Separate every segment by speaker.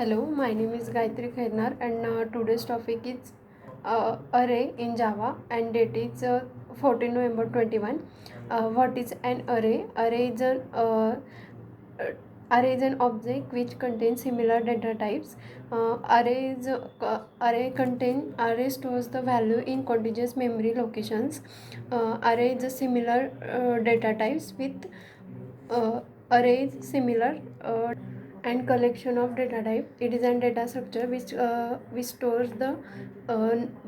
Speaker 1: Hello, my name is Gayatri Khairnar and today's topic is array in Java and date is 14 November 21. What is an array? Array is an object which contains similar data types. Array stores the value in contiguous memory locations. Array is a similar data types with arrays similar and collection of data type. It is a data structure which stores the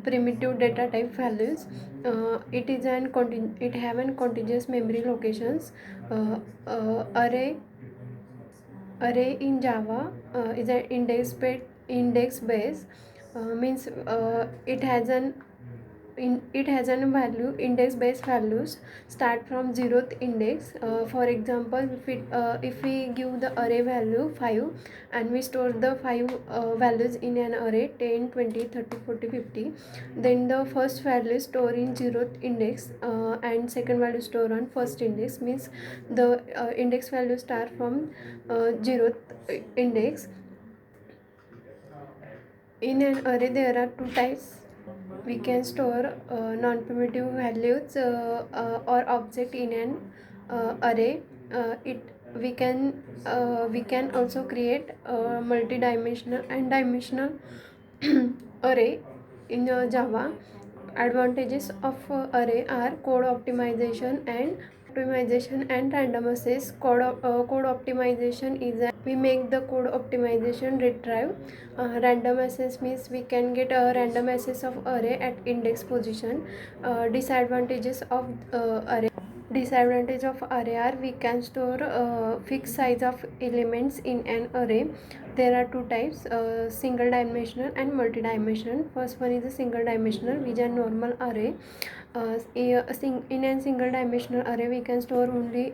Speaker 1: primitive data type values. It have an contiguous memory locations. uh, array in Java is an index base, means it has a value index based values start from zeroth index. For example, if we give the array value 5 and we store the 5 values in an array 10, 20, 30, 40, 50, then the first value store in zeroth index and second value store on first index, means the index value start from zeroth index. In an array there are two types. We can store non-primitive values or object in an array. It we can also create multi-dimensional and dimensional array in Java. Advantages of array are code optimization and random access. Code optimization is we make the code optimization retrieve. Random access means we can get a random access of array at index position. Disadvantages of array. Disadvantage of array are we can store fixed size of elements in an array. There are two types, single dimensional and multi-dimensional. First one is a single dimensional, which is a normal array. In a single dimensional array we can store only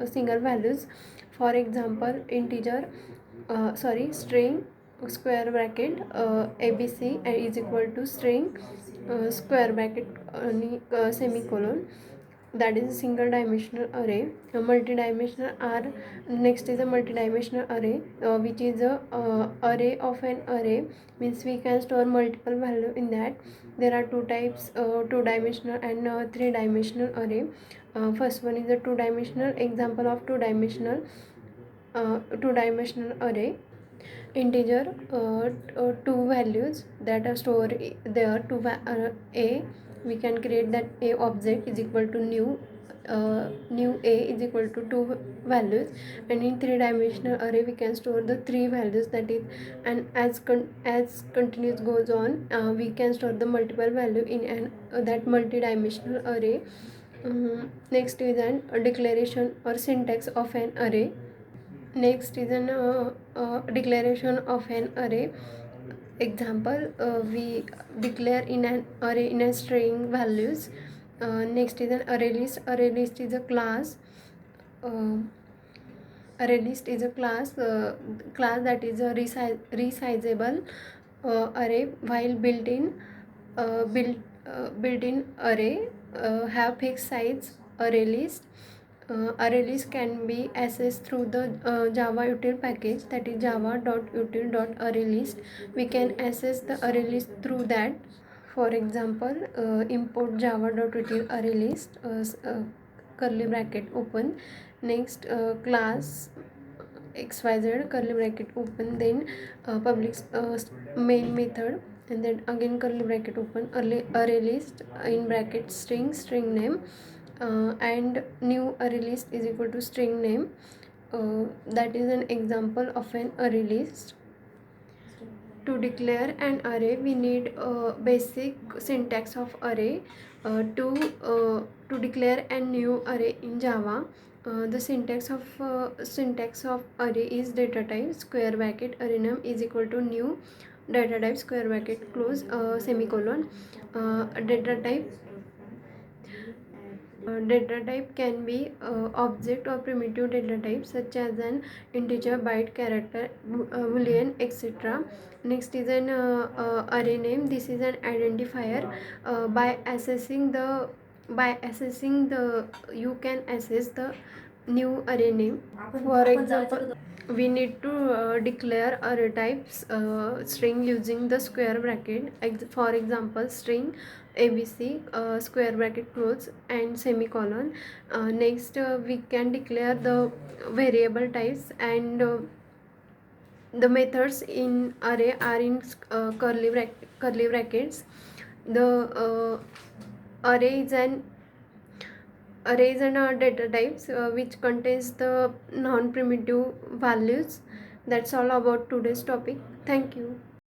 Speaker 1: single values. For example, string square bracket abc is equal to string square bracket semicolon. That is a single dimensional array. A multi-dimensional are next is a multi-dimensional array, which is a array of an array, means we can store multiple value in that. There are two types, two-dimensional and three-dimensional array. First one is a two-dimensional. Example of two-dimensional array. Integer, two values that are stored there. A, we can create that a object is equal to new a is equal to two values. And in three-dimensional array we can store the three values, that is, and as continuous goes on, we can store the multiple value in an that multi-dimensional array. Next is a declaration or syntax of an array. Next is an declaration of an array. Example, we declare in an array in a string values. Next is an array list. Array list is a class. Array list is a class that is a resizable array, while built-in array have fixed size. Array list can be accessed through the Java util package, that is java.util.arraylist. We can access the array list through that. For example, import java.util arraylist, curly bracket open, next class xyz curly bracket open, then public main method, and then again curly bracket open, array list in bracket string name, and new array list is equal to string name. That is an example of an array list. To declare an array we need basic syntax of array. To declare a new array in Java, the syntax of array is data type square bracket array name is equal to new data type square bracket close semicolon. Data type can be object or primitive data type such as an integer, byte, character, boolean, etc. Next is an array name. This is an identifier. By accessing the you can access the new array name. For example, we need to declare array types string using the square bracket. For example, string abc square bracket close and semicolon. Next we can declare the variable types, and the methods in array are in curly brackets. The array is an arrays and data types which contains the non-primitive values. That's all about today's topic. Thank you.